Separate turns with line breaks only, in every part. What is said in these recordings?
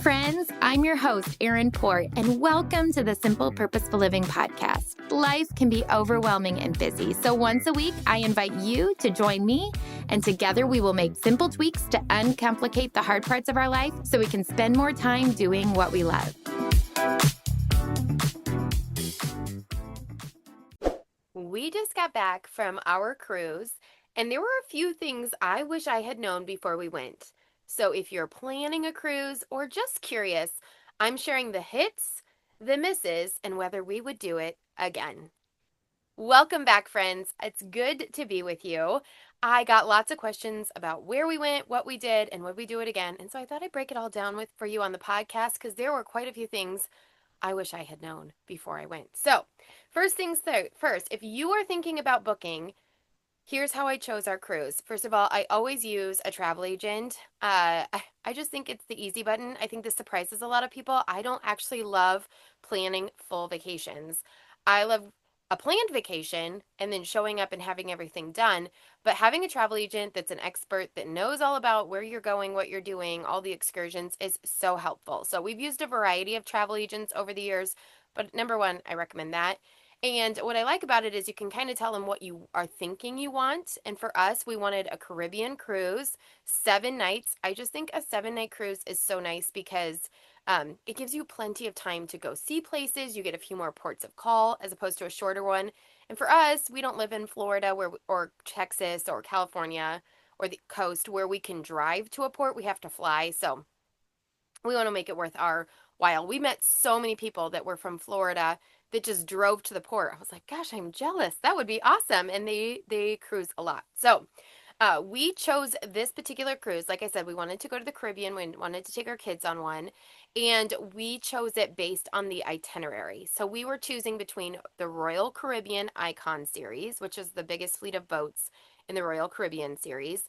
friends. I'm your host, Erin Port, and welcome to the Simple Purposeful Living podcast. Life can be overwhelming and busy, so once a week, I invite you to join me, and together we will make simple tweaks to uncomplicate the hard parts of our life so we can spend more time doing what we love. We just got back from our cruise, and there were a few things I wish I had known before we went. So if you're planning a cruise or just curious, I'm sharing the hits, the misses, and whether we would do it again. Welcome back, friends. It's good to be with you. I got lots of questions about where we went, what we did, and would we do it again. And so I thought I'd break it all down for you on the podcast because there were quite a few things I wish I had known before I went. So first things first, if you are thinking about booking, here's how I chose our cruise. First of all, I always use a travel agent. I just think it's the easy button. I think this surprises a lot of people. I don't actually love planning full vacations. I love a planned vacation and then showing up and having everything done. But having a travel agent that's an expert that knows all about where you're going, what you're doing, all the excursions is so helpful. So we've used a variety of travel agents over the years, but number one, I recommend that. And what I like about it is you can kind of tell them what you are thinking you want. And for us, we wanted a Caribbean cruise, 7 nights. I just think a 7-night cruise is so nice because it gives you plenty of time to go see places. You get a few more ports of call as opposed to a shorter one. And for us, we don't live in Florida or Texas or California or the coast where we can drive to a port. We have to fly. So we want to make it worth our while. We met so many people that were from Florida that just drove to the port. I was like, gosh, I'm jealous. That would be awesome. And they cruise a lot. So we chose this particular cruise. Like I said, we wanted to go to the Caribbean. We wanted to take our kids on one. And we chose it based on the itinerary. So we were choosing between the Royal Caribbean Icon series, which is the biggest fleet of boats in the Royal Caribbean series,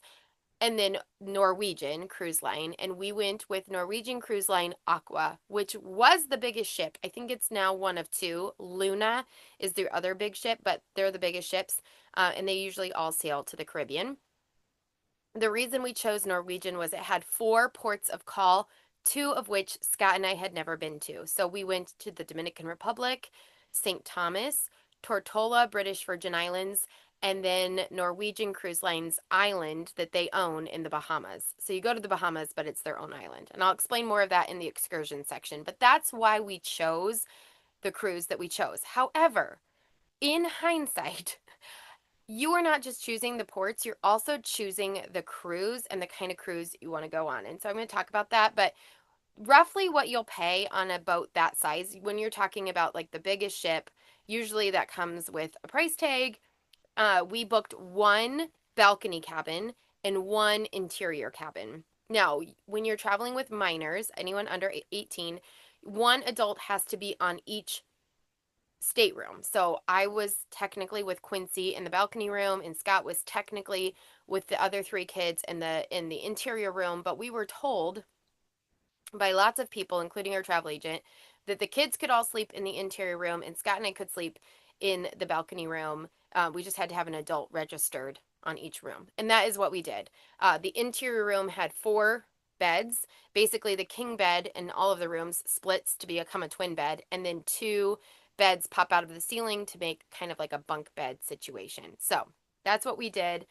and then Norwegian Cruise Line. And we went with Norwegian Cruise Line Aqua, which was the biggest ship. I think it's now one of two. Luna is the other big ship, but they're the biggest ships. And they usually all sail to the Caribbean. The reason we chose Norwegian was it had 4 ports of call, 2 of which Scott and I had never been to. So we went to the Dominican Republic, St. Thomas, Tortola, British Virgin Islands, and then Norwegian Cruise Line's island that they own in the Bahamas. So you go to the Bahamas, but it's their own island. And I'll explain more of that in the excursion section. But that's why we chose the cruise that we chose. However, in hindsight, you are not just choosing the ports, you're also choosing the cruise and the kind of cruise you want to go on. And so I'm going to talk about that, but roughly what you'll pay on a boat that size, when you're talking about like the biggest ship, usually that comes with a price tag. We booked 1 balcony cabin and 1 interior cabin. Now, when you're traveling with minors, anyone under 18, 1 adult has to be on each stateroom. So I was technically with Quincy in the balcony room, and Scott was technically with the other 3 kids in the interior room. But we were told by lots of people, including our travel agent, that the kids could all sleep in the interior room, and Scott and I could sleep in the balcony room. We just had to have an adult registered on each room. And that is what we did. The interior room had 4 beds. Basically, the king bed in all of the rooms splits to become a twin bed. And then 2 beds pop out of the ceiling to make kind of like a bunk bed situation. So that's what we did.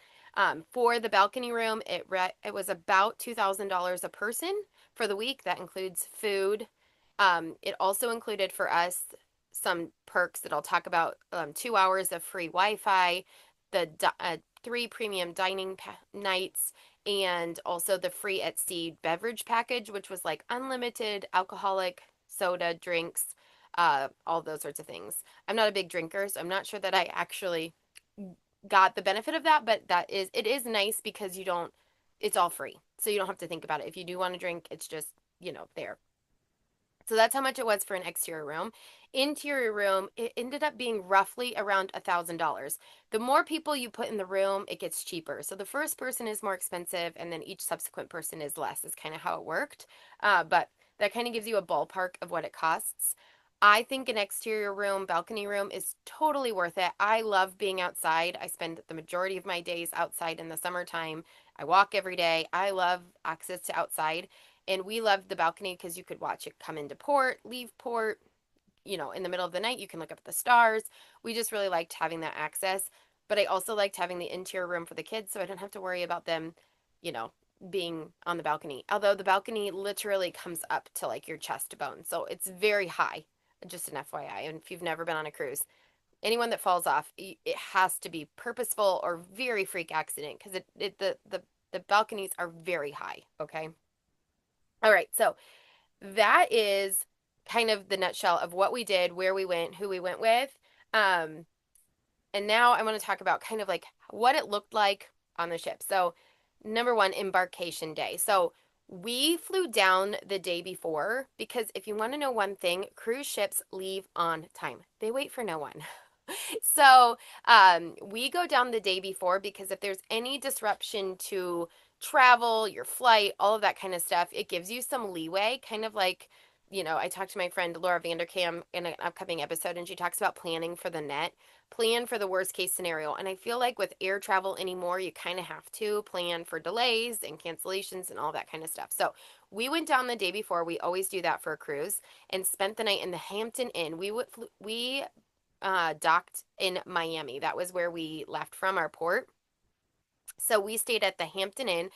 For the balcony room, it was about $2,000 a person for the week. That includes food. It also included for us some perks that I'll talk about, 2 hours of free Wi-Fi, the 3 premium dining nights, and also the free at sea beverage package, which was like unlimited alcoholic soda drinks, all those sorts of things. I'm not a big drinker, so I'm not sure that I actually got the benefit of that, but it is nice because it's all free. So you don't have to think about it. If you do want to drink, it's just, there. So that's how much it was for an exterior room. Interior room, it ended up being roughly around $1,000. The more people you put in the room, it gets cheaper. So the first person is more expensive, and then each subsequent person is less, is kind of how it worked. But that kind of gives you a ballpark of what it costs. I think an exterior room, balcony room is totally worth it. I love being outside. I spend the majority of my days outside in the summertime. I walk every day. I love access to outside. And we loved the balcony because you could watch it come into port, leave port, in the middle of the night, you can look up at the stars. We just really liked having that access. But I also liked having the interior room for the kids so I don't have to worry about them, you know, being on the balcony. Although the balcony literally comes up to like your chest bone. So it's very high, just an FYI. And if you've never been on a cruise, anyone that falls off, it has to be purposeful or very freak accident because the balconies are very high. Okay. All right. So that is kind of the nutshell of what we did, where we went, who we went with. Um, and now I want to talk about kind of like what it looked like on the ship. So, number one, embarkation day. So, we flew down the day before because if you want to know one thing, cruise ships leave on time. They wait for no one. So we go down the day before because if there's any disruption to travel, your flight, all of that kind of stuff, it gives you some leeway, kind of like, I talked to my friend Laura Vanderkam in an upcoming episode, and she talks about planning for the net, plan for the worst case scenario. And I feel like with air travel anymore, you kind of have to plan for delays and cancellations and all that kind of stuff. So we went down the day before. We always do that for a cruise and spent the night in the Hampton Inn. We docked in Miami. That was where we left from our port. So we stayed at the Hampton Inn.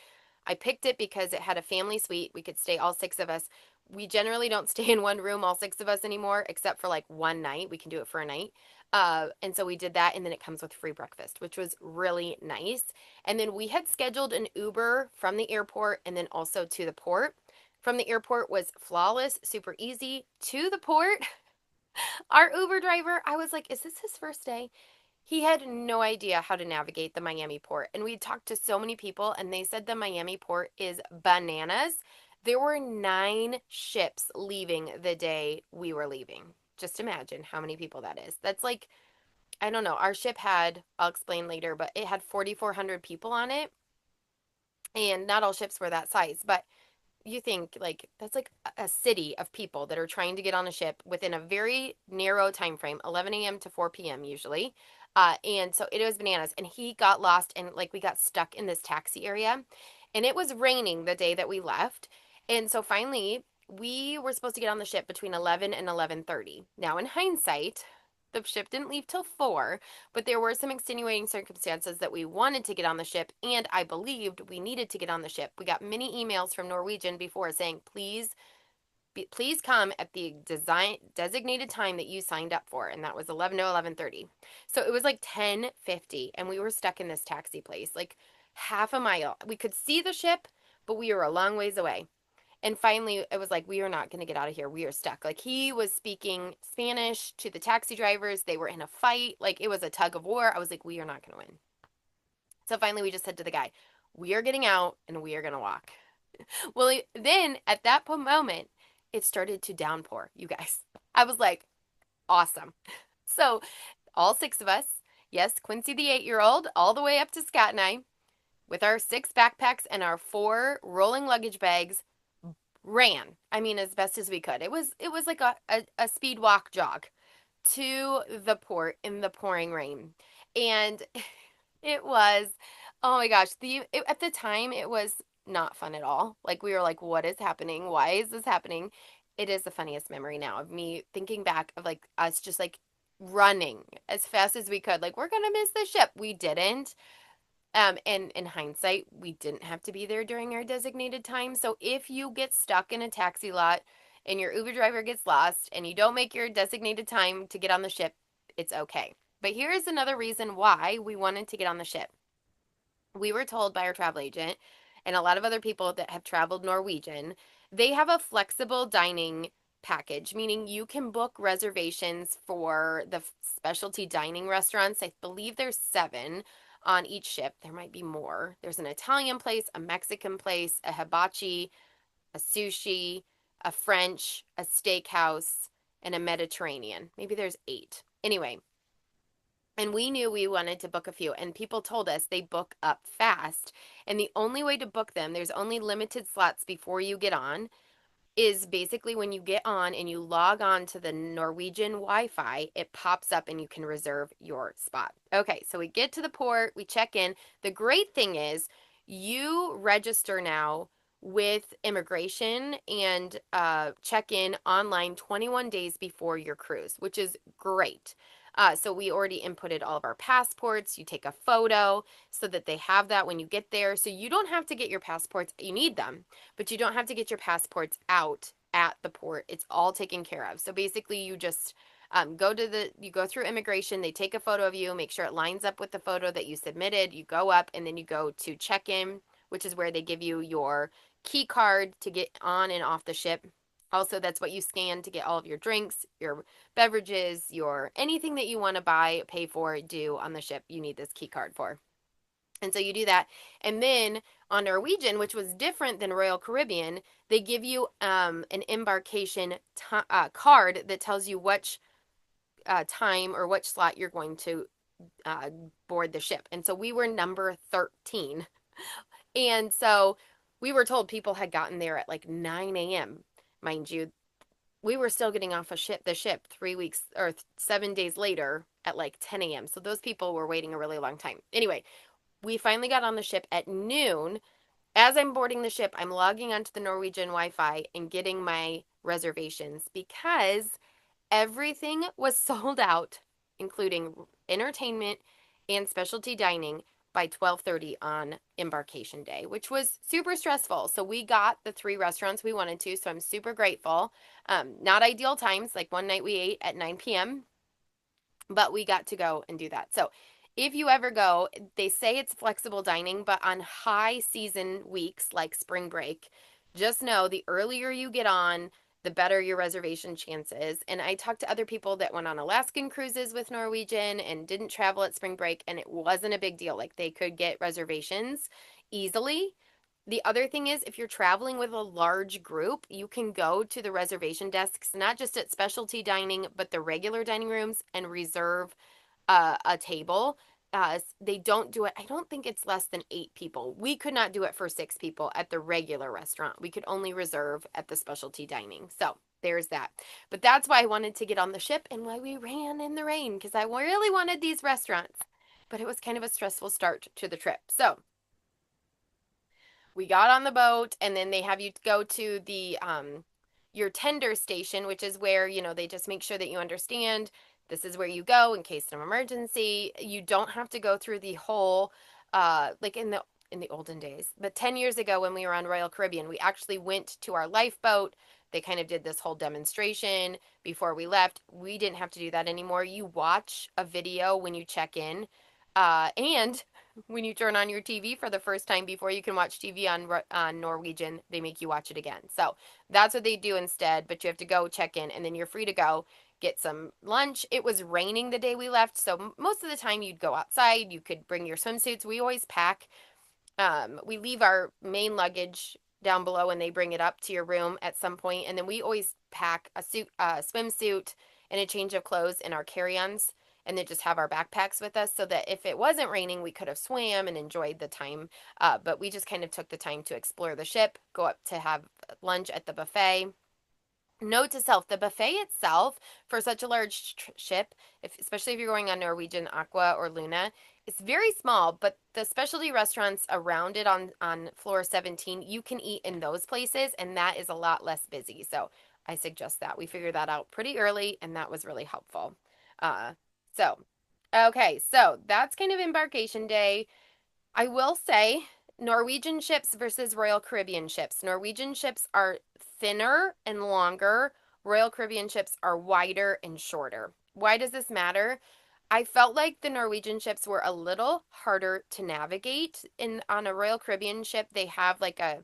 I picked it because it had a family suite. We could stay all six of us. We generally don't stay in one room, all six of us anymore, except for like one night. We can do it for a night. And so we did that, and then it comes with free breakfast, which was really nice. And then we had scheduled an Uber from the airport and then also to the port. From the airport was flawless, super easy. To the port, our Uber driver, I was like, is this his first day? He had no idea how to navigate the Miami port. And we talked to so many people, and they said the Miami port is bananas. There were 9 ships leaving the day we were leaving. Just imagine how many people that is. That's like, I don't know. Our ship had, I'll explain later, but it had 4,400 people on it. And not all ships were that size, but you think like that's like a city of people that are trying to get on a ship within a very narrow time frame, 11 a.m. to 4 p.m. usually. And so it was bananas. And he got lost and like we got stuck in this taxi area. And it was raining the day that we left. And so finally, we were supposed to get on the ship between 11 and 11:30. Now, in hindsight, the ship didn't leave till 4, but there were some extenuating circumstances that we wanted to get on the ship, and I believed we needed to get on the ship. We got many emails from Norwegian before saying, please come at the designated time that you signed up for, and that was 11 to 11:30. So it was like 10:50, and we were stuck in this taxi place, like half a mile. We could see the ship, but we were a long ways away. And finally, it was like, we are not going to get out of here. We are stuck. Like, he was speaking Spanish to the taxi drivers. They were in a fight. Like, it was a tug of war. I was like, we are not going to win. So finally, we just said to the guy, we are getting out and we are going to walk. Well, then at that moment, it started to downpour, you guys. I was like, awesome. So all 6 of us, yes, Quincy the 8-year-old, all the way up to Scott and I, with our 6 backpacks and our 4 rolling luggage bags, ran. I mean, as best as we could. It was like a speed walk jog to the port in the pouring rain. And it was, oh my gosh, at the time it was not fun at all. Like we were like, what is happening? Why is this happening? It is the funniest memory now of me thinking back of like us just like running as fast as we could. Like we're going to miss the ship. We didn't. And in hindsight, we didn't have to be there during our designated time. So if you get stuck in a taxi lot and your Uber driver gets lost and you don't make your designated time to get on the ship, it's okay. But here's another reason why we wanted to get on the ship. We were told by our travel agent and a lot of other people that have traveled Norwegian, they have a flexible dining package, meaning you can book reservations for the specialty dining restaurants. I believe there's 7 on each ship. There might be more. There's an Italian place, a Mexican place, a hibachi, a sushi, a French, a steakhouse, and a Mediterranean. Maybe there's 8. Anyway, and we knew we wanted to book a few, and people told us they book up fast. And the only way to book them, there's only limited slots before you get on, is basically when you get on and you log on to the Norwegian Wi-Fi, it pops up and you can reserve your spot. Okay, so we get to the port, we check in. The great thing is you register now with immigration and check in online 21 days before your cruise, which is great. So we already inputted all of our passports. You take a photo so that they have that when you get there. So you don't have to get your passports. You need them, but you don't have to get your passports out at the port. It's all taken care of. So basically, you just you go through immigration. They take a photo of you, make sure it lines up with the photo that you submitted. You go up, and then you go to check in, which is where they give you your key card to get on and off the ship. Also, that's what you scan to get all of your drinks, your beverages, your anything that you want to buy, pay for, do on the ship. You need this key card for. And so you do that. And then on Norwegian, which was different than Royal Caribbean, they give you an embarkation card that tells you which time or which slot you're going to board the ship. And so we were number 13. And so we were told people had gotten there at like 9 a.m. Mind you, we were still getting off the ship 3 weeks or 7 days later at like 10 a.m. So those people were waiting a really long time. Anyway, we finally got on the ship at noon. As I'm boarding the ship, I'm logging onto the Norwegian Wi-Fi and getting my reservations because everything was sold out, including entertainment and specialty dining by 12:30 on embarkation day, which was super stressful. So we got the 3 restaurants we wanted to, so I'm super grateful. Not ideal times, like one night we ate at 9 p.m., but we got to go and do that. So if you ever go, they say it's flexible dining, but on high season weeks like spring break, just know the earlier you get on, the better your reservation chances. And I talked to other people that went on Alaskan cruises with Norwegian and didn't travel at spring break, and it wasn't a big deal. Like they could get reservations easily. The other thing is, if you're traveling with a large group, you can go to the reservation desks, not just at specialty dining, but the regular dining rooms and reserve a table. They don't do it. I don't think it's less than 8 people. We could not do it for 6 people at the regular restaurant. We could only reserve at the specialty dining. So there's that. But that's why I wanted to get on the ship and why we ran in the rain because I really wanted these restaurants. But it was kind of a stressful start to the trip. So we got on the boat and then they have you go to the your tender station, which is where, they just make sure that you understand this is where you go in case of an emergency. You don't have to go through the whole like in the olden days. But 10 years ago when we were on Royal Caribbean, we actually went to our lifeboat. They kind of did this whole demonstration before we left. We didn't have to do that anymore. You watch a video when you check in. And when you turn on your TV for the first time before you can watch TV on Norwegian, they make you watch it again. So that's what they do instead, but you have to go check in and then you're free to go get some lunch. It was raining the day we left, so most of the time you'd go outside. You could bring your swimsuits. We always pack. We leave our main luggage down below and they bring it up to your room at some point, and then we always pack a swimsuit, and a change of clothes in our carry-ons and then just have our backpacks with us so that if it wasn't raining, we could have swam and enjoyed the time. But we just kind of took the time to explore the ship, go up to have lunch at the buffet. Note to self, the buffet itself for such a large ship, especially if you're going on Norwegian Aqua or Luna, it's very small, but the specialty restaurants around it on floor 17, you can eat in those places, and that is a lot less busy. So I suggest that. We figured that out pretty early, and that was really helpful. Uh, so, okay, so that's kind of embarkation day. I will say Norwegian ships versus Royal Caribbean ships. Norwegian ships are thinner and longer. Royal Caribbean ships are wider and shorter. Why does this matter? I felt like the Norwegian ships were a little harder to navigate. On a Royal Caribbean ship, they have like a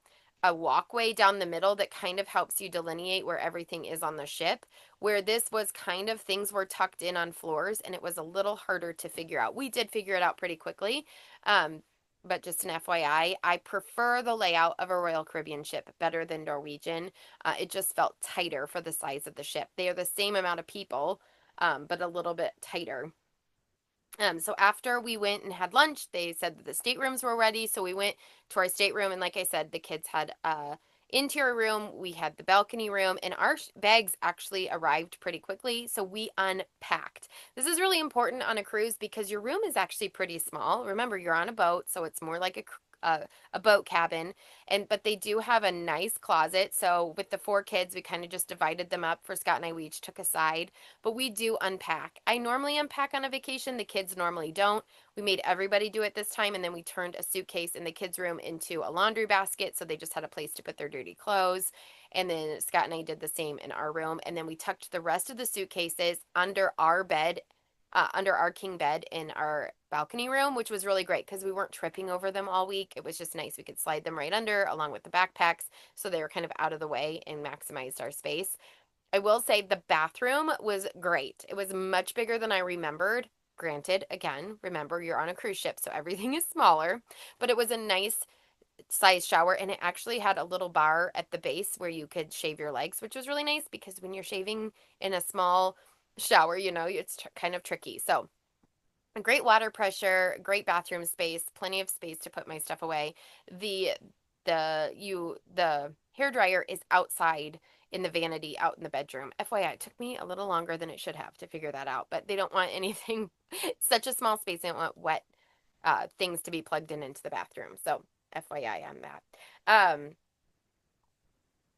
walkway down the middle that kind of helps you delineate where everything is on the ship, where this was kind of things were tucked in on floors and it was a little harder to figure out. We did figure it out pretty quickly. But just an FYI, I prefer the layout of a Royal Caribbean ship better than Norwegian. It just felt tighter for the size of the ship. They are the same amount of people, but a little bit tighter. So after we went and had lunch, they said that the staterooms were ready. So we went to our stateroom, and like I said, the kids had a interior room. We had the balcony room, and our bags actually arrived pretty quickly. So we unpacked. This is really important on a cruise because your room is actually pretty small. Remember, you're on a boat, so it's more like a boat cabin, and but they do have a nice closet. So with the four kids, we kind of just divided them up. For Scott and I, we each took a side, but we do unpack. I normally unpack on a vacation. The kids normally don't. We made everybody do it this time, and then we turned a suitcase in the kids' room into a laundry basket, so they just had a place to put their dirty clothes. And then Scott and I did the same in our room, and then we tucked the rest of the suitcases under our bed, under our king bed in our balcony room, which was really great because we weren't tripping over them all week. It was just nice. We could slide them right under along with the backpacks, so they were kind of out of the way and maximized our space. I will say the bathroom was great. It was much bigger than I remembered. Granted, again, remember you're on a cruise ship, so everything is smaller, but it was a nice size shower, and it actually had a little bar at the base where you could shave your legs, which was really nice because when you're shaving in a small shower, it's kind of tricky. So, great water pressure, great bathroom space, plenty of space to put my stuff away. The the hair dryer is outside in the vanity out in the bedroom. FYI, it took me a little longer than it should have to figure that out, but they don't want anything such a small space. They don't want wet things to be plugged in into the bathroom. So FYI on that.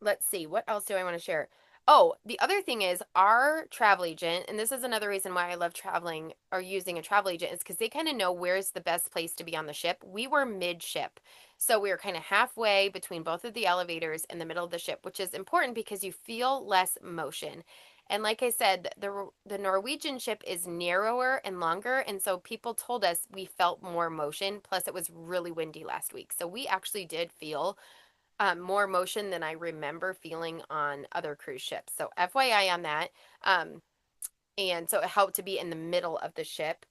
Let's see, what else do I want to share? Oh, the other thing is our travel agent, and this is another reason why I love traveling or using a travel agent, is because they kind of know where's the best place to be on the ship. We were mid-ship, so we were kind of halfway between both of the elevators in the middle of the ship, which is important because you feel less motion. And like I said, the Norwegian ship is narrower and longer, and so people told us we felt more motion. Plus, it was really windy last week, so we actually did feel more motion than I remember feeling on other cruise ships. So FYI on that. Um, and so it helped to be in the middle of the ship,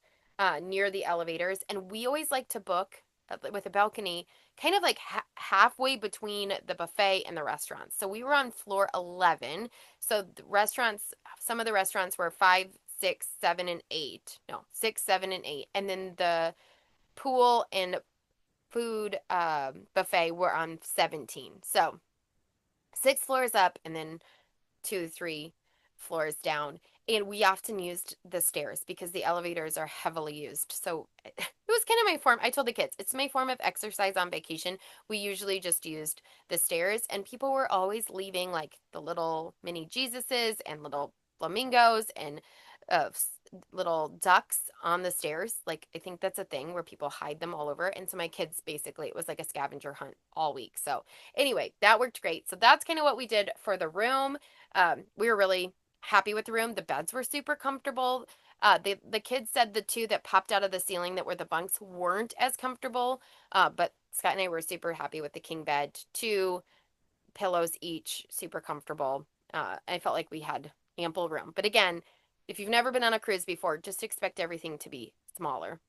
near the elevators. And we always like to book with a balcony, kind of like halfway between the buffet and the restaurants. So we were on floor 11. So the restaurants, some of the restaurants were 5, 6, 7, and 8. No, 6, 7, and 8. And then the pool and food buffet were on 17. So 6 floors up and then 2, 3 floors down. And we often used the stairs because the elevators are heavily used. So it was kind of my form. I told the kids, it's my form of exercise on vacation. We usually just used the stairs, and people were always leaving like the little mini Jesuses and little flamingos and uh, little ducks on the stairs. Like, I think that's a thing where people hide them all over. And so my kids, basically, it was like a scavenger hunt all week. So anyway, that worked great. So that's kind of what we did for the room. We were really happy with the room. The beds were super comfortable. The kids said the two that popped out of the ceiling that were the bunks weren't as comfortable, but Scott and I were super happy with the king bed. 2 pillows each, super comfortable. I felt like we had ample room. But again, if you've never been on a cruise before, just expect everything to be smaller,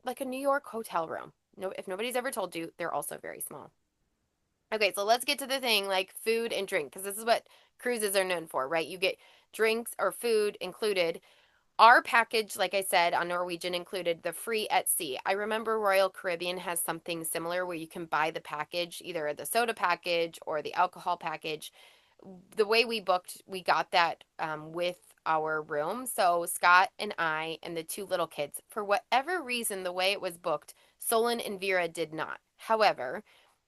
like a New York hotel room. No, if nobody's ever told you, they're also very small. Okay, so let's get to the thing like food and drink, because this is what cruises are known for, right? You get drinks or food included. Our package, like I said, on Norwegian included the free at sea. I remember Royal Caribbean has something similar where you can buy the package, either the soda package or the alcohol package. The way we booked, we got that with our room. So Scott and I and the two little kids, for whatever reason, the way it was booked, Solon and Vera did not. However,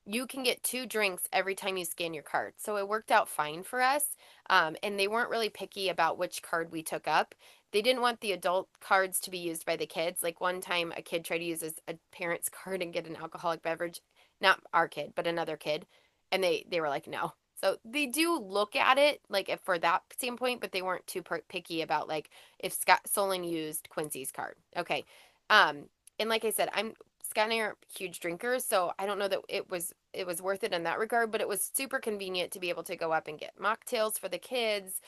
you can get 2 drinks every time you scan your card. So it worked out fine for us. And they weren't really picky about which card we took up. They didn't want the adult cards to be used by the kids. Like one time, a kid tried to use a parent's card and get an alcoholic beverage. Not our kid, but another kid. And they were like, no. So they do look at it like if for that standpoint, but they weren't too picky about like if Scott Solon used Quincy's card. Okay. Um, and like I said, Scott and I are huge drinkers, so I don't know that it was worth it in that regard, but it was super convenient to be able to go up and get mocktails for the kids,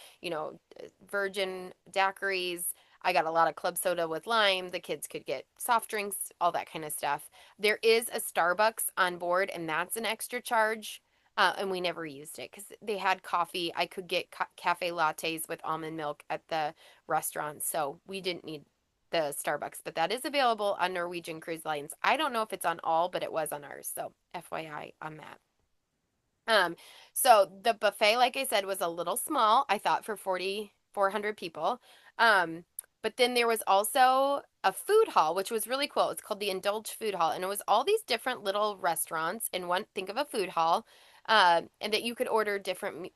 virgin daiquiris. I got a lot of club soda with lime. The kids could get soft drinks, all that kind of stuff. There is a Starbucks on board, and that's an extra charge. And we never used it because they had coffee. I could get cafe lattes with almond milk at the restaurant, so we didn't need the Starbucks, but that is available on Norwegian Cruise Lines. I don't know if it's on all, but it was on ours. So FYI on that. So the buffet, like I said, was a little small, I thought, for 400 people. But then there was also a food hall, which was really cool. It's called the Indulge Food Hall, and it was all these different little restaurants in one. Think of a food hall, and that you could order different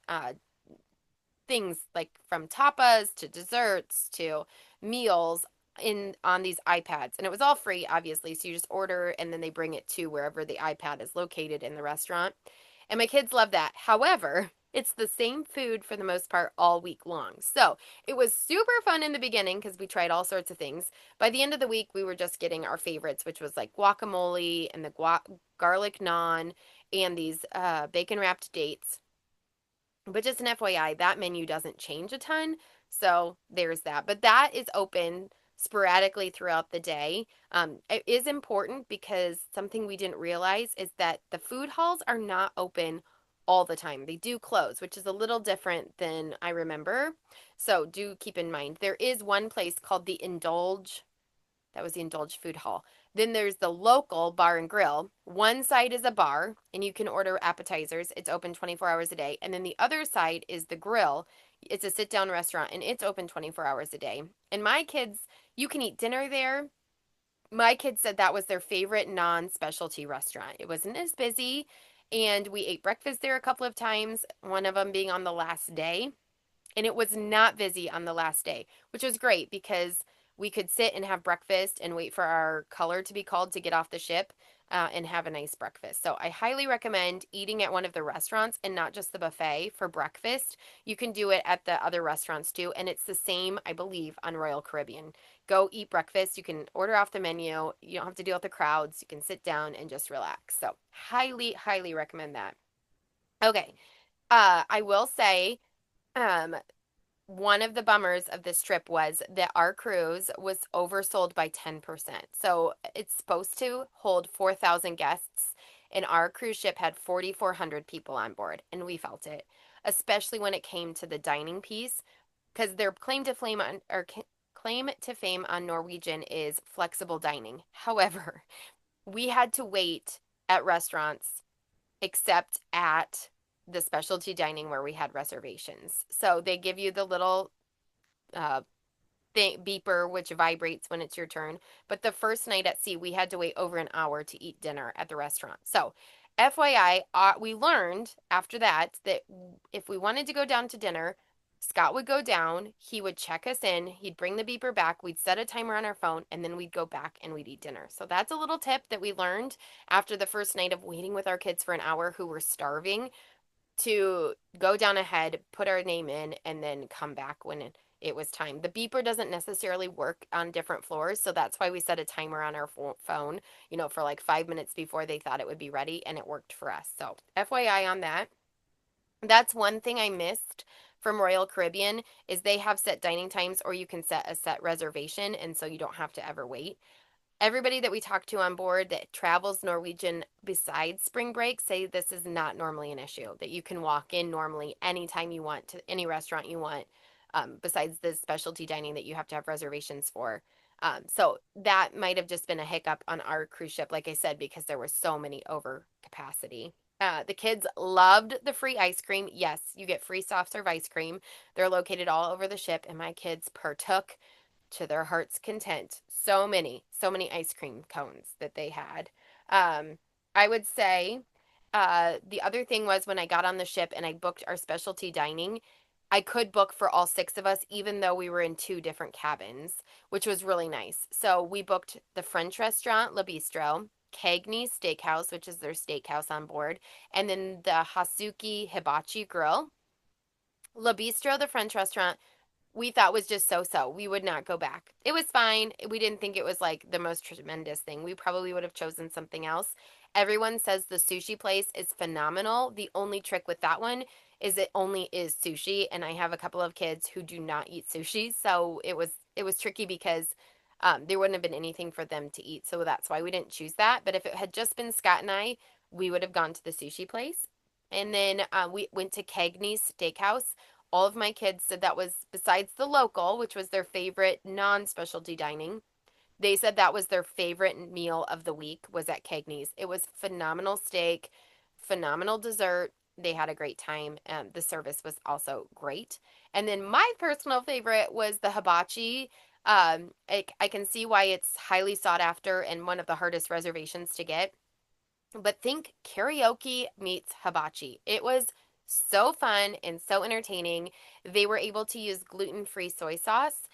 things like from tapas to desserts to meals in on these iPads. And it was all free, obviously. So you just order and then they bring it to wherever the iPad is located in the restaurant. And my kids love that. However, it's the same food for the most part all week long. So it was super fun in the beginning because we tried all sorts of things. By the end of the week, we were just getting our favorites, which was like guacamole and the garlic naan and these bacon wrapped dates. But just an FYI, that menu doesn't change a ton. So there's that. But that is open sporadically throughout the day. It is important because something we didn't realize is that the food halls are not open all the time. They do close, which is a little different than I remember. So do keep in mind. There is one place called the Indulge. That was the Indulge Food Hall. Then there's the local bar and grill. One side is a bar, and you can order appetizers. It's open 24 hours a day. And then the other side is the grill. It's a sit down restaurant, and it's open 24 hours a day. And my kids, you can eat dinner there. My kids said that was their favorite non specialty restaurant. It wasn't as busy, and we ate breakfast there a couple of times, one of them being on the last day. And it was not busy on the last day, which was great because we could sit and have breakfast and wait for our color to be called to get off the ship and have a nice breakfast. So I highly recommend eating at one of the restaurants and not just the buffet for breakfast. You can do it at the other restaurants too. And it's the same, I believe, on Royal Caribbean. Go eat breakfast. You can order off the menu. You don't have to deal with the crowds. You can sit down and just relax. So highly, highly recommend that. Okay. I will say, um, one of the bummers of this trip was that our cruise was oversold by 10%. So it's supposed to hold 4,000 guests, and our cruise ship had 4,400 people on board, and we felt it, especially when it came to the dining piece, because their claim to fame on Norwegian is flexible dining. However, we had to wait at restaurants except at the specialty dining where we had reservations. So they give you the little uh, beeper, which vibrates when it's your turn. But the first night at sea, we had to wait over an hour to eat dinner at the restaurant. So, FYI, we learned after that if we wanted to go down to dinner, Scott would go down, he would check us in, he'd bring the beeper back, we'd set a timer on our phone, and then we'd go back and we'd eat dinner. So that's a little tip that we learned after the first night of waiting with our kids for an hour who were starving to go down ahead, put our name in, and then come back when it was time. The beeper doesn't necessarily work on different floors, so that's why we set a timer on our phone, for like 5 minutes before they thought it would be ready, and it worked for us. So, FYI on that. That's one thing I missed from Royal Caribbean is they have set dining times, or you can set a set reservation, and so you don't have to ever wait. Everybody that we talk to on board that travels Norwegian besides spring break say this is not normally an issue, that you can walk in normally anytime you want to any restaurant you want, besides the specialty dining that you have to have reservations for. So that might have just been a hiccup on our cruise ship, like I said, because there were so many over capacity. The kids loved the free ice cream. Yes, you get free soft serve ice cream. They're located all over the ship, and my kids partook to their heart's content. So many ice cream cones that they had. I would say the other thing was when I got on the ship and I booked our specialty dining, I could book for all six of us, even though we were in two different cabins, which was really nice. So we booked the French restaurant, Le Bistro, Cagney's Steakhouse, which is their steakhouse on board, and then the Hasuki Hibachi Grill. Le Bistro, the French restaurant, we thought was just so. We would not go back. It was fine. We didn't think it was like the most tremendous thing. We probably would have chosen something else. Everyone says the sushi place is phenomenal. The only trick with that one is it only is sushi, and I have a couple of kids who do not eat sushi, so it was tricky because there wouldn't have been anything for them to eat. So that's why we didn't choose that. But if it had just been Scott and I, we would have gone to the sushi place. And then we went to Cagney's Steakhouse. All of my kids said that was, besides the local, which was their favorite non-specialty dining, they said that was their favorite meal of the week was at Cagney's. It was phenomenal steak, phenomenal dessert. They had a great time. The service was also great. And then my personal favorite was the hibachi. I can see why it's highly sought after and one of the hardest reservations to get. But think karaoke meets hibachi. It was so fun and so entertaining. They were able to use gluten-free soy sauce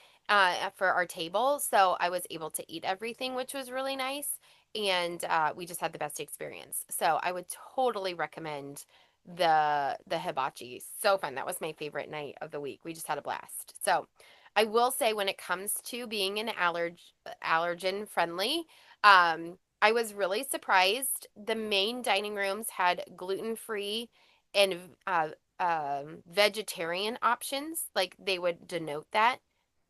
for our table, so I was able to eat everything, which was really nice. And we just had the best experience. So I would totally recommend the hibachi. So fun. That was my favorite night of the week. We just had a blast. So I will say when it comes to being an allergen friendly, I was really surprised. The main dining rooms had gluten-free and vegetarian options. Like they would denote that.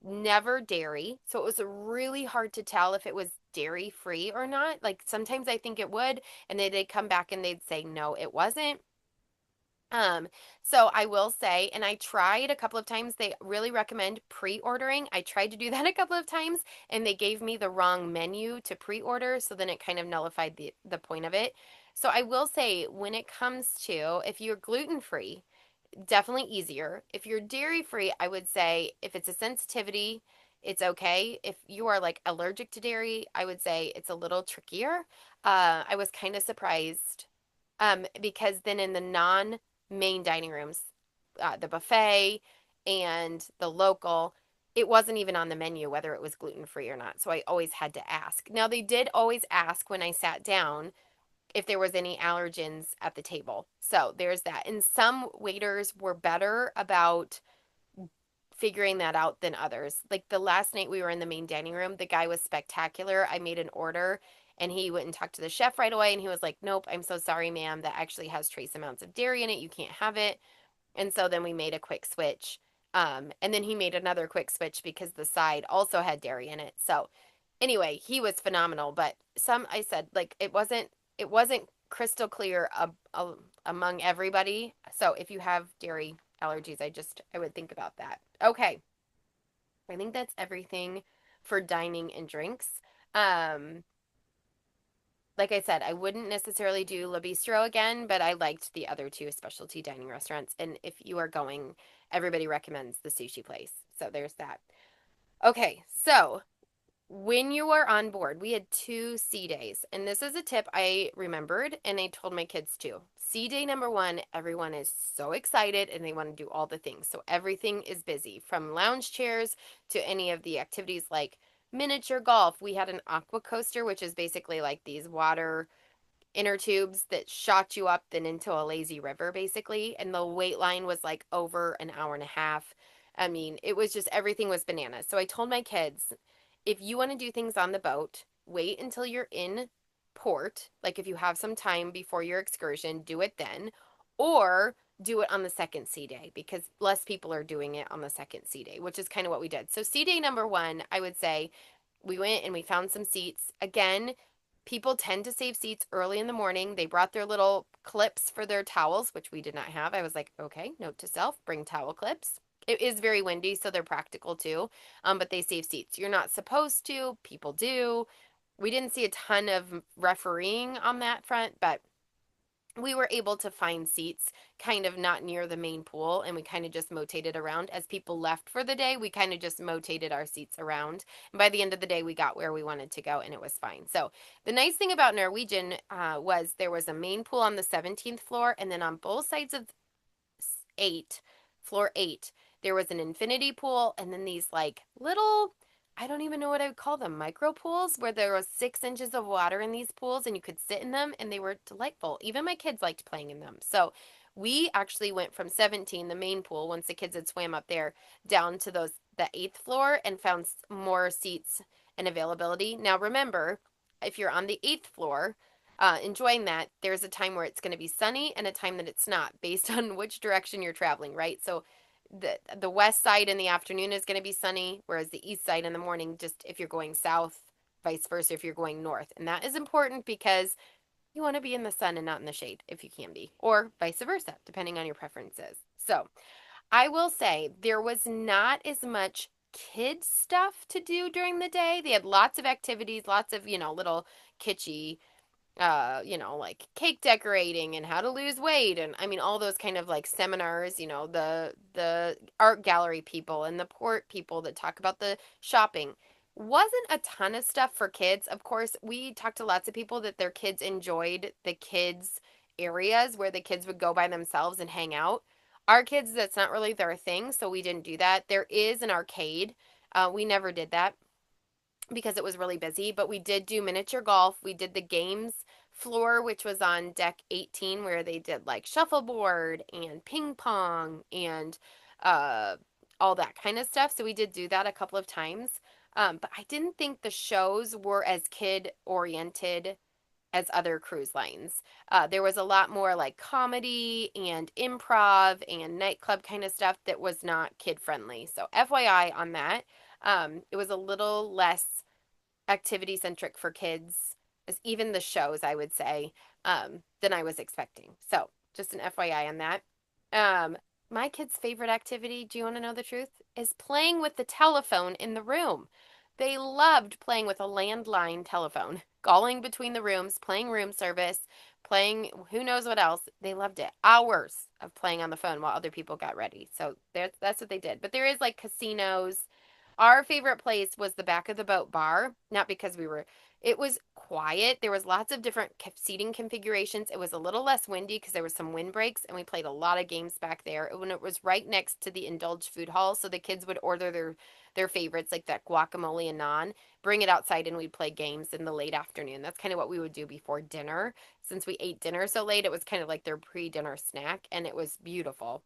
Never dairy. So it was really hard to tell if it was dairy free or not. Like sometimes I think it would, and they'd come back and they'd say, no, it wasn't. Um, so I will say, and I tried a couple of times, they really recommend pre-ordering. I tried to do that a couple of times and they gave me the wrong menu to pre-order, so then it kind of nullified the point of it. So I will say when it comes to if you're gluten-free, definitely easier. If you're dairy-free, I would say if it's a sensitivity, it's okay. If you are like allergic to dairy, I would say it's a little trickier. I was kind of surprised because then in the non-main dining rooms, the buffet and the local, it wasn't even on the menu whether it was gluten free or not. So I always had to ask. Now they did always ask when I sat down if there was any allergens at the table. So there's that. And some waiters were better about figuring that out than others. Like the last night we were in the main dining room, the guy was spectacular. I made an order and he went and talked to the chef right away and he was like, "Nope, I'm so sorry, ma'am. That actually has trace amounts of dairy in it. You can't have it." And so then we made a quick switch. And then he made another quick switch because the side also had dairy in it. So anyway, he was phenomenal, but I said like it wasn't crystal clear among everybody. So if you have dairy allergies, I would think about that. Okay. I think that's everything for dining and drinks. Um, like I said, I wouldn't necessarily do La Bistro again, but I liked the other two specialty dining restaurants. And if you are going, everybody recommends the sushi place. So there's that. Okay, so when you are on board, we had 2 sea days. And this is a tip I remembered and I told my kids too. Sea day number one, everyone is so excited and they want to do all the things. So everything is busy from lounge chairs to any of the activities like miniature golf. We had an aqua coaster, which is basically like these water inner tubes that shot you up then into a lazy river basically, and the wait line was like over an hour and a half. I mean, it was just everything was bananas. So I told my kids, if you want to do things on the boat, wait until you're in port. Like if you have some time before your excursion, do it then, or do it on the second sea day because less people are doing it on the second sea day, which is kind of what we did. So sea day number one, I would say we went and we found some seats. Again, people tend to save seats early in the morning. They brought their little clips for their towels, which we did not have. I was like, okay, note to self, bring towel clips. It is very windy, so they're practical too, but they save seats. You're not supposed to, people do. We didn't see a ton of refereeing on that front, but we were able to find seats kind of not near the main pool and we kind of just motated around as people left for the day. We kind of just motated our seats around, and by the end of the day we got where we wanted to go and it was fine. So the nice thing about Norwegian was there was a main pool on the 17th floor, and then on both sides of 8 floor 8 there was an infinity pool, and then these like little, I don't even know what I would call them, micro pools, where there was 6 inches of water in these pools and you could sit in them and they were delightful. Even my kids liked playing in them. So we actually went from 17, the main pool, once the kids had swam up there, down to the 8th floor and found more seats and availability. Now remember, if you're on the 8th floor, enjoying that, there's a time where it's going to be sunny and a time that it's not, based on which direction you're traveling, right? So the west side in the afternoon is going to be sunny, whereas the east side in the morning, just if you're going south, vice versa if you're going north. And that is important because you want to be in the sun and not in the shade if you can be, or vice versa, depending on your preferences. So I will say there was not as much kids stuff to do during the day. They had lots of activities, lots of, little kitschy like cake decorating and how to lose weight, and I mean all those kind of like seminars, the art gallery people and the port people that talk about the shopping. Wasn't a ton of stuff for kids. Of course, we talked to lots of people that their kids enjoyed the kids areas where the kids would go by themselves and hang out. Our kids, that's not really their thing, so we didn't do that. There is an arcade. We never did that because it was really busy, but we did do miniature golf. We did the games floor, which was on deck 18, where they did like shuffleboard and ping pong and uh, all that kind of stuff. So we did do that a couple of times. But I didn't think the shows were as kid oriented as other cruise lines. There was a lot more like comedy and improv and nightclub kind of stuff that was not kid friendly. So FYI on that. It was a little less activity centric for kids, as even the shows, I would say, than I was expecting. So just an FYI on that. Um, my kid's favorite activity, do you want to know the truth? Is playing with the telephone in the room. They loved playing with a landline telephone, calling between the rooms, playing room service, playing who knows what else. They loved it. Hours of playing on the phone while other people got ready. So that's what they did. But there is like casinos. Our favorite place was the back of the boat bar, not because it was quiet. There was lots of different seating configurations. It was a little less windy because there was some windbreaks, and we played a lot of games back there. When it was right next to the indulged food hall, so the kids would order their favorites like that guacamole and naan, bring it outside, and we'd play games in the late afternoon. That's kind of what we would do before dinner. Since we ate dinner so late, it was kind of like their pre-dinner snack, and it was beautiful.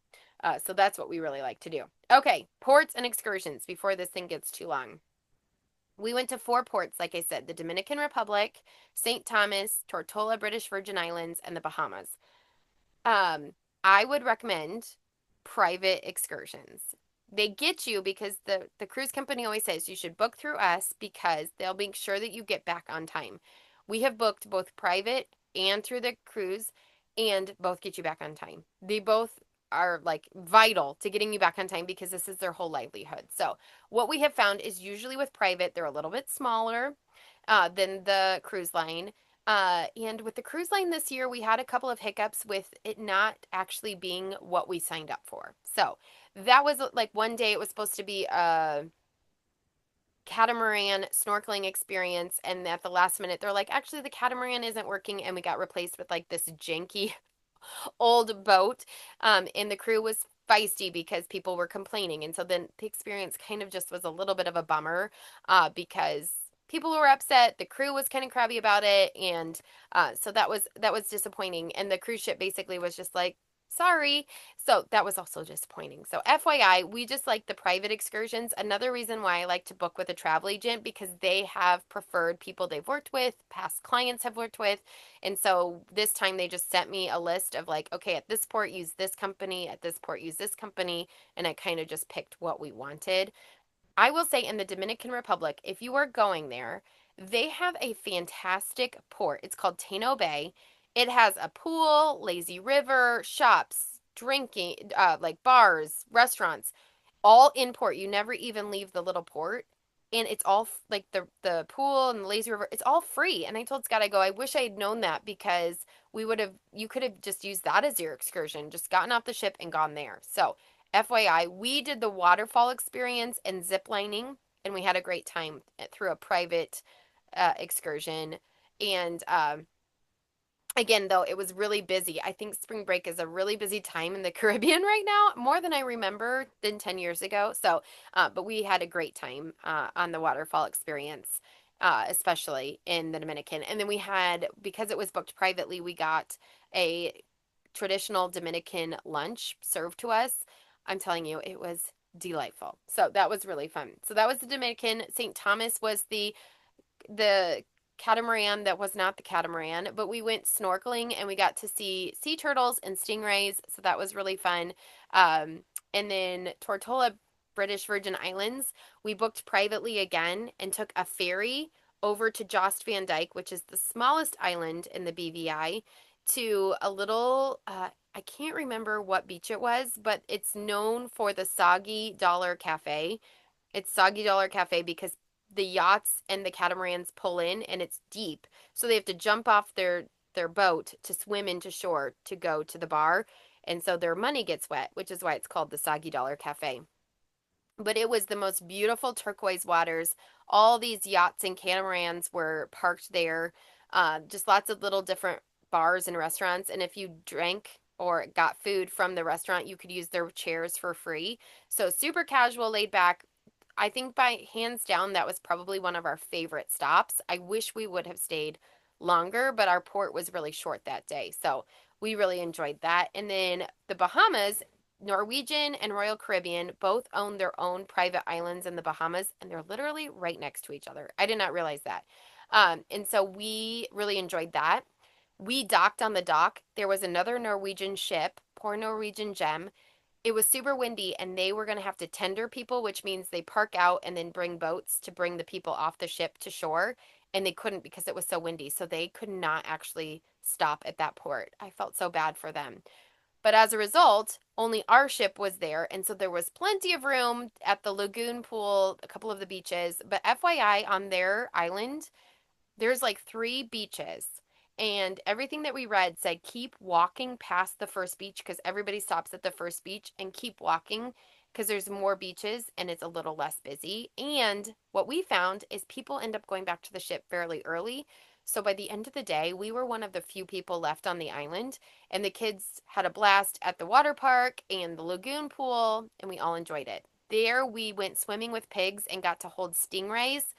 So that's what we really like to do. Okay, ports and excursions before this thing gets too long. We went to 4 ports, like I said, the Dominican Republic, St. Thomas, Tortola, British Virgin Islands, and the Bahamas. Um, I would recommend private excursions. They get you because the cruise company always says you should book through us because they'll make sure that you get back on time. We have booked both private and through the cruise, and both get you back on time. They both are like vital to getting you back on time because this is their whole livelihood. So, what we have found is usually with private, they're a little bit smaller than the cruise line. And with the cruise line this year, we had a couple of hiccups with it not actually being what we signed up for. So that was like one day it was supposed to be a catamaran snorkeling experience, and at the last minute, they're like, actually, the catamaran isn't working, and we got replaced with like this janky old boat. And the crew was feisty because people were complaining. And so then the experience kind of just was a little bit of a bummer because people were upset. The crew was kind of crabby about it. And so that was disappointing. And the cruise ship basically was just like, sorry. So that was also disappointing. So FYI, we just like the private excursions. Another reason why I like to book with a travel agent because they have preferred people they've worked with, past clients have worked with. And so this time they just sent me a list of like, okay, at this port use this company, at this port use this company, and I kind of just picked what we wanted. I will say in the Dominican Republic, if you are going there, they have a fantastic port. It's called Tano Bay. It has a pool, lazy river, shops, drinking, like bars, restaurants, all in port. You never even leave the little port. And it's all like the pool and the lazy river, it's all free. And I told Scott, I go, I wish I had known that because you could have just used that as your excursion, just gotten off the ship and gone there. So FYI, we did the waterfall experience and zip lining, and we had a great time through a private excursion. And again, though, it was really busy. I think spring break is a really busy time in the Caribbean right now, more than I remember than 10 years ago. So, but we had a great time on the waterfall experience, especially in the Dominican. And then we had, because it was booked privately, we got a traditional Dominican lunch served to us. I'm telling you, it was delightful. So that was really fun. So that was the Dominican. St. Thomas was the catamaran that was not the catamaran, but we went snorkeling and we got to see sea turtles and stingrays, so that was really fun. And then Tortola, British Virgin Islands, we booked privately again and took a ferry over to Jost Van Dyke, which is the smallest island in the BVI, to a little, I can't remember what beach it was, but it's known for the Soggy Dollar Cafe. It's Soggy Dollar Cafe because the yachts and the catamarans pull in and it's deep. So they have to jump off their boat to swim into shore to go to the bar. And so their money gets wet, which is why it's called the Soggy Dollar Cafe. But it was the most beautiful turquoise waters. All these yachts and catamarans were parked there. Just lots of little different bars and restaurants. And if you drank or got food from the restaurant, you could use their chairs for free. So super casual, laid back. I think by hands down, that was probably one of our favorite stops. I wish we would have stayed longer, but our port was really short that day. So we really enjoyed that. And then the Bahamas, Norwegian and Royal Caribbean both own their own private islands in the Bahamas, and they're literally right next to each other. I did not realize that. And so we really enjoyed that. We docked on the dock. There was another Norwegian ship, poor Norwegian Gem. It was super windy, and they were going to have to tender people, which means they park out and then bring boats to bring the people off the ship to shore. And they couldn't because it was so windy. So they could not actually stop at that port. I felt so bad for them. But as a result, only our ship was there. And so there was plenty of room at the lagoon pool, a couple of the beaches. But FYI, on their island, there's like three beaches. And everything that we read said keep walking past the first beach because everybody stops at the first beach and keep walking because there's more beaches and it's a little less busy. And what we found is people end up going back to the ship fairly early. So by the end of the day, we were one of the few people left on the island, and the kids had a blast at the water park and the lagoon pool, and we all enjoyed it. There, we went swimming with pigs and got to hold stingrays,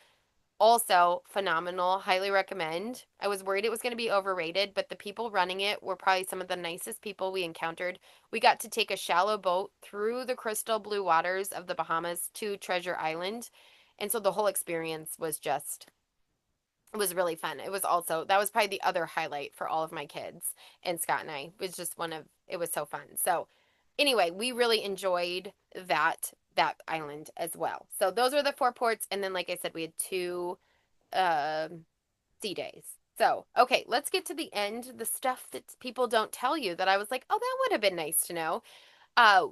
also phenomenal. Highly recommend. I was worried it was going to be overrated, but the people running it were probably some of the nicest people we encountered. We got to take a shallow boat through the crystal blue waters of the Bahamas to Treasure Island. And so the whole experience was just, it was really fun. It was also, that was probably the other highlight for all of my kids and Scott and I. It was just one of, it was so fun. So anyway, we really enjoyed that island as well. So those were the four ports, and then like I said, we had two uh, sea days. So okay, let's get to the end. The stuff that people don't tell you that I was like, oh, that would have been nice to know.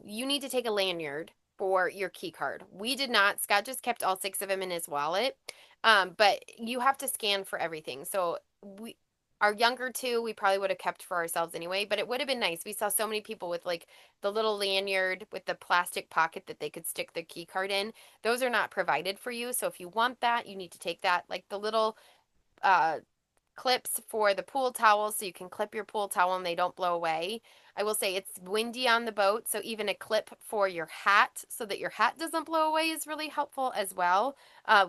You need to take a lanyard for your key card. We did not. Scott just kept all six of them in his wallet. But you have to scan for everything. So we, our younger two, we probably would have kept for ourselves anyway, but it would have been nice. We saw so many people with like the little lanyard with the plastic pocket that they could stick their key card in. Those are not provided for you. So if you want that, you need to take that. Like the little uh clips for the pool towels so you can clip your pool towel and they don't blow away. I will say it's windy on the boat, so even a clip for your hat so that your hat doesn't blow away is really helpful as well.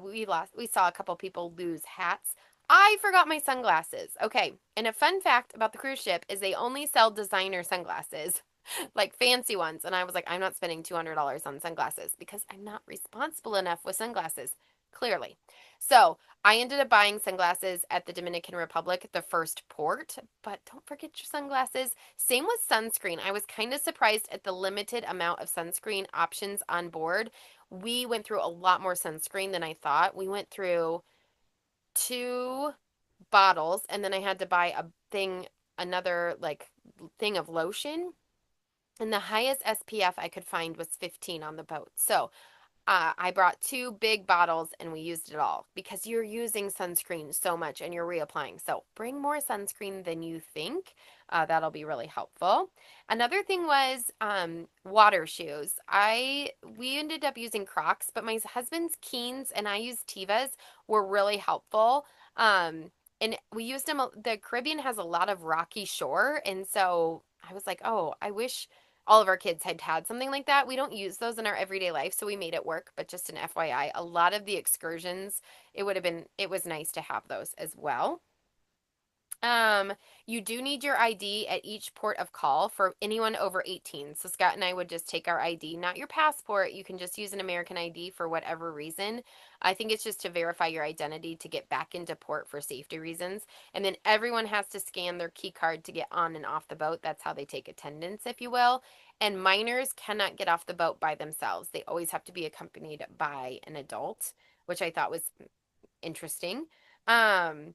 We saw a couple people lose hats. I forgot my sunglasses. Okay, and a fun fact about the cruise ship is they only sell designer sunglasses. Like fancy ones. And I was like, I'm not spending $200 on sunglasses because I'm not responsible enough with sunglasses, clearly. So I ended up buying sunglasses at the Dominican Republic, the first port, but don't forget your sunglasses. Same with sunscreen. I was kind of surprised at the limited amount of sunscreen options on board. We went through a lot more sunscreen than I thought. We went through two bottles, and then I had to buy another like thing of lotion. And the highest SPF I could find was 15 on the boat. So I brought two big bottles and we used it all because you're using sunscreen so much and you're reapplying. So bring more sunscreen than you think. That'll be really helpful. Another thing was water shoes. We ended up using Crocs, but my husband's Keens and I used Tevas were really helpful. And we used them. The Caribbean has a lot of rocky shore, and so I was like, oh, I wish all of our kids had had something like that. We don't use those in our everyday life, so we made it work. But just an FYI, a lot of the excursions, it was nice to have those as well. Um, you do need your ID at each port of call for anyone over 18. So Scott and I would just take our ID, not your passport. You can just use an American ID for whatever reason. I think it's just to verify your identity to get back into port for safety reasons. And then everyone has to scan their key card to get on and off the boat. That's how they take attendance, if you will. And minors cannot get off the boat by themselves. They always have to be accompanied by an adult, which I thought was interesting. Um,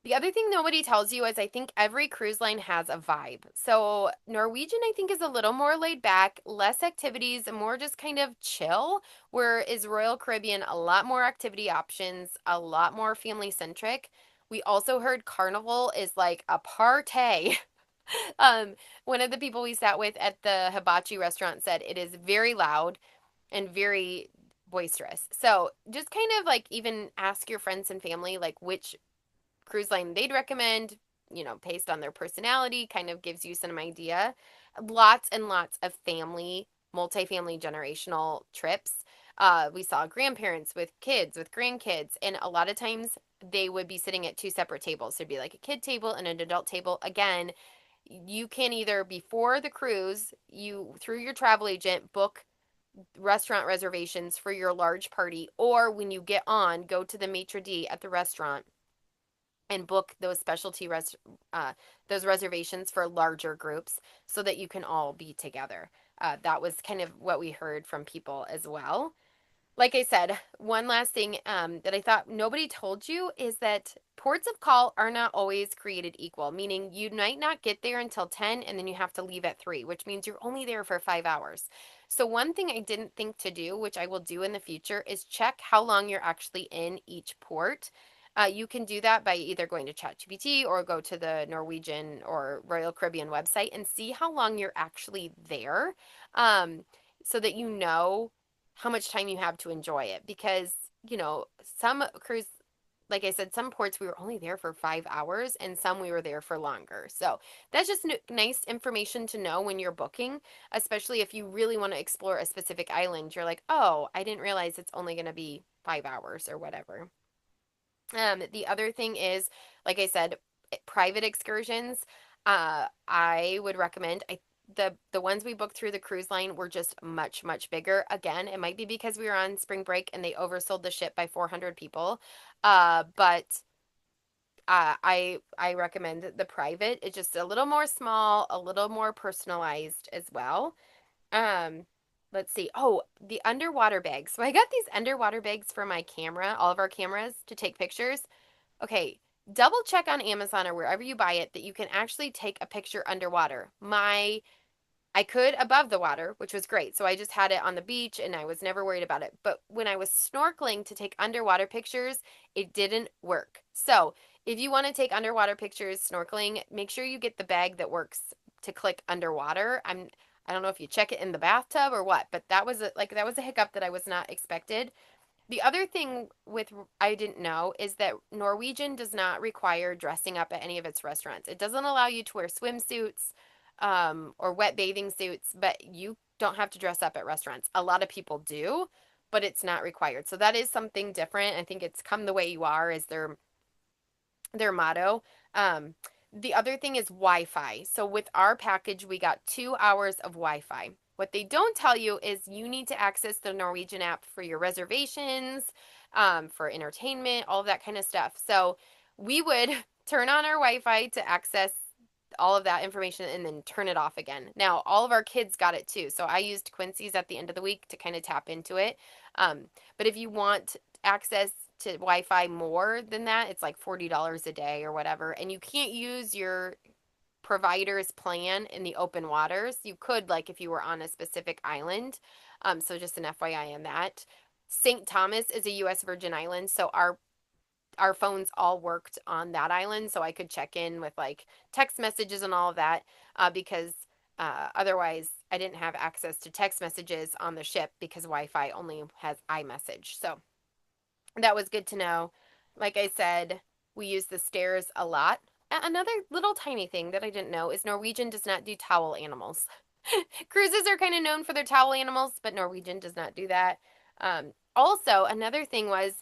The other thing nobody tells you is I think every cruise line has a vibe. So Norwegian, I think, is a little more laid back, less activities, more just kind of chill. Whereas Royal Caribbean, a lot more activity options, a lot more family centric. We also heard Carnival is like a party. um, One of the people we sat with at the hibachi restaurant said it is very loud and very boisterous. So just kind of like even ask your friends and family like which cruise line they'd recommend, based on their personality, kind of gives you some idea. Lots and lots of family, multifamily generational trips. We saw grandparents with kids, with grandkids, and a lot of times they would be sitting at two separate tables. So it'd be like a kid table and an adult table. Again, you can either before the cruise, you through your travel agent book restaurant reservations for your large party, or when you get on, go to the maitre d at the restaurant and book those reservations for larger groups so that you can all be together. That was kind of what we heard from people as well. Like I said, one last thing that I thought nobody told you is that ports of call are not always created equal, meaning you might not get there until 10 and then you have to leave at 3, which means you're only there for 5 hours. So, one thing I didn't think to do, which I will do in the future, is check how long you're actually in each port. You can do that by either going to ChatGPT or go to the Norwegian or Royal Caribbean website and see how long you're actually there, um, so that you know how much time you have to enjoy it. Because, some cruise, like I said, some ports we were only there for 5 hours and some we were there for longer. So that's just nice information to know when you're booking, especially if you really want to explore a specific island. You're like, oh, I didn't realize it's only going to be 5 hours or whatever. The other thing is, like I said, private excursions. I would recommend. The ones we booked through the cruise line were just much much bigger. Again, it might be because we were on spring break and they oversold the ship by 400 people. But I recommend the private. It's just a little more small, a little more personalized as well. Um, let's see. Oh, the underwater bags. So I got these underwater bags for my camera, all of our cameras, to take pictures. Okay, double check on Amazon or wherever you buy it that you can actually take a picture underwater. I could above the water, which was great. So I just had it on the beach and I was never worried about it. But when I was snorkeling to take underwater pictures, it didn't work. So if you want to take underwater pictures snorkeling, make sure you get the bag that works to click underwater. I don't know if you check it in the bathtub or what, but that was a hiccup that I was not expected. The other thing with I didn't know is that Norwegian does not require dressing up at any of its restaurants. It doesn't allow you to wear swimsuits or wet bathing suits, but you don't have to dress up at restaurants. A lot of people do, but it's not required. So that is something different. I think it's come the way you are is their motto. Um, the other thing is Wi-Fi. So with our package, we got 2 hours of Wi-Fi. What they don't tell you is you need to access the Norwegian app for your reservations, for entertainment, all of that kind of stuff. So we would turn on our Wi-Fi to access all of that information and then turn it off again. Now, all of our kids got it too. So I used Quincy's at the end of the week to kind of tap into it. But if you want access to Wi-Fi more than that, it's like $40 a day or whatever. And you can't use your provider's plan in the open waters. You could, like, if you were on a specific island. So just an FYI on that. St. Thomas is a U.S. Virgin Island, so our phones all worked on that island, so I could check in with like text messages and all of that, because otherwise I didn't have access to text messages on the ship because Wi-Fi only has iMessage. So that was good to know. Like I said, we use the stairs a lot. Another little tiny thing that I didn't know is Norwegian does not do towel animals. Cruises are kind of known for their towel animals, but Norwegian does not do that. Also, another thing was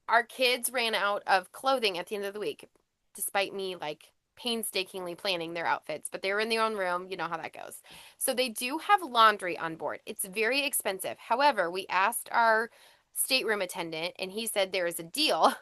our kids ran out of clothing at the end of the week, despite me like painstakingly planning their outfits, but they were in their own room. You know how that goes. So they do have laundry on board. It's very expensive. However, we asked our stateroom attendant and he said there is a deal.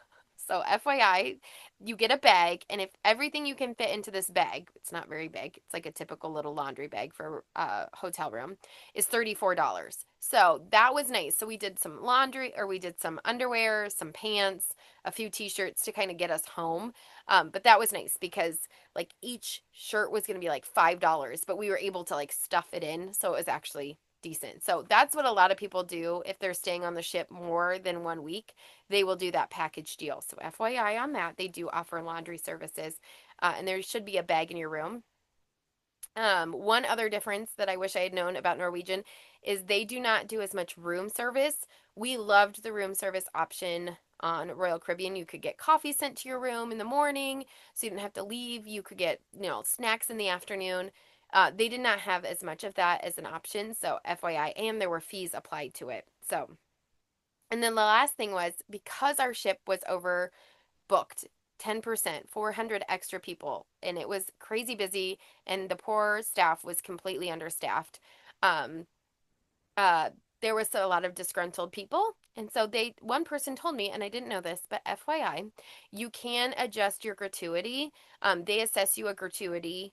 So FYI, you get a bag, and if everything you can fit into this bag, it's not very big, it's like a typical little laundry bag for a hotel room, is $34. So that was nice. So we did some laundry, or we did some underwear, some pants, a few t-shirts to kind of get us home. But that was nice because like each shirt was going to be like $5, but we were able to like stuff it in. So it was actually decent. So that's what a lot of people do if they're staying on the ship more than 1 week. They will do that package deal. So FYI on that, they do offer laundry services, and there should be a bag in your room. One other difference that I wish I had known about Norwegian is they do not do as much room service. We loved the room service option on Royal Caribbean. You could get coffee sent to your room in the morning, so you didn't have to leave. You could get, snacks in the afternoon. They did not have as much of that as an option, so FYI, and there were fees applied to it. So, and then the last thing was, because our ship was overbooked, 10%, 400 extra people, and it was crazy busy, and the poor staff was completely understaffed. Um, there was a lot of disgruntled people, and so one person told me, and I didn't know this, but FYI, you can adjust your gratuity. They assess you a gratuity,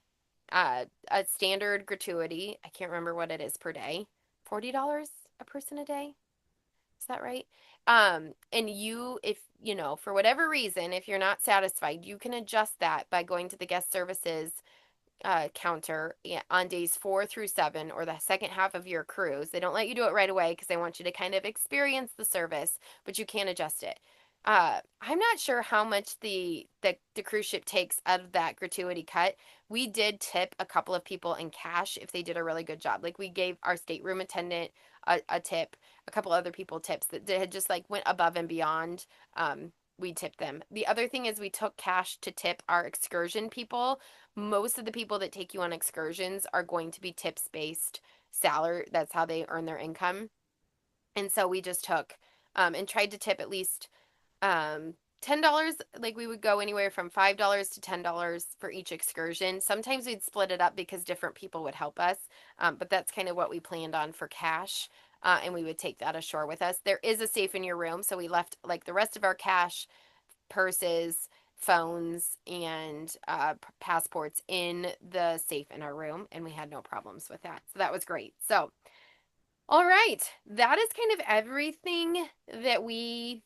a standard gratuity. I can't remember what it is per day. $40 a person a day. Is that right? And if for whatever reason, if you're not satisfied, you can adjust that by going to the guest services counter on days 4 through 7, or the second half of your cruise. They don't let you do it right away because they want you to kind of experience the service, but you can adjust it. I'm not sure how much the cruise ship takes out of that gratuity cut. We did tip a couple of people in cash if they did a really good job. Like we gave our stateroom attendant a tip, a couple other people tips that had just like went above and beyond. We tipped them. The other thing is we took cash to tip our excursion people. Most of the people that take you on excursions are going to be tips-based salary. That's how they earn their income. And so we just took and tried to tip at least $10. Like we would go anywhere from $5 to $10 for each excursion. Sometimes we'd split it up because different people would help us, but that's kind of what we planned on for cash, and we would take that ashore with us. There is a safe in your room, so we left like the rest of our cash, purses, phones, and passports in the safe in our room, and we had no problems with that. So that was great. So, all right, that is kind of everything that we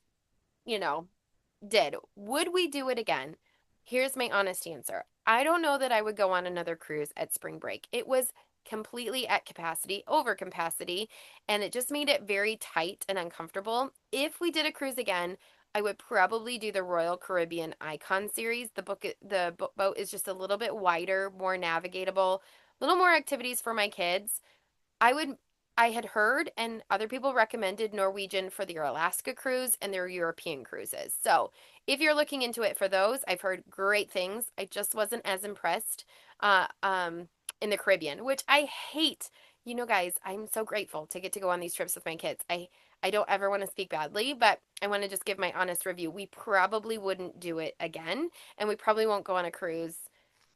did. Would we do it again? Here's my honest answer. I don't know that I would go on another cruise at spring break. It was completely at capacity, over capacity, and it just made it very tight and uncomfortable. If we did a cruise again, I would probably do the Royal Caribbean Icon series. The boat is just a little bit wider, more navigatable, a little more activities for my kids. I had heard, and other people recommended Norwegian for their Alaska cruise and their European cruises. So if you're looking into it for those, I've heard great things. I just wasn't as impressed in the Caribbean, which I hate. Guys, I'm so grateful to get to go on these trips with my kids. I don't ever want to speak badly, but I want to just give my honest review. We probably wouldn't do it again, and we probably won't go on a cruise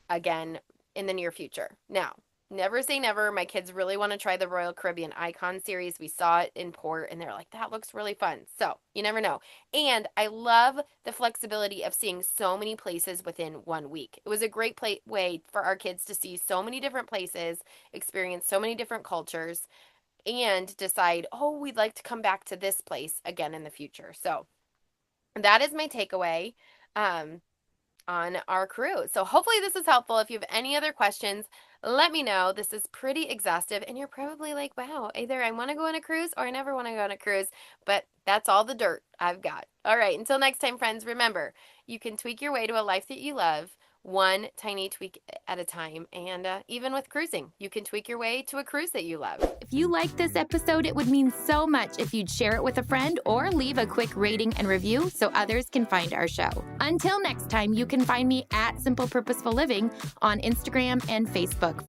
again in the near future. Now, never say never. My kids really want to try the Royal Caribbean Icon series. We saw it in port, and they're like, that looks really fun. So you never know. And I love the flexibility of seeing so many places within 1 week. It was a great way for our kids to see so many different places, experience so many different cultures, and decide, oh, we'd like to come back to this place again in the future. So that is my takeaway on our cruise. So hopefully this is helpful. If you have any other questions, let me know. This is pretty exhaustive, and you're probably like, wow, either I want to go on a cruise or I never want to go on a cruise, but that's all the dirt I've got. All right, until next time, friends, remember, you can tweak your way to a life that you love, one tiny tweak at a time. And even with cruising, you can tweak your way to a cruise that you love.
If you liked this episode, it would mean so much if you'd share it with a friend or leave a quick rating and review so others can find our show. Until next time, you can find me at Simple Purposeful Living on Instagram and Facebook.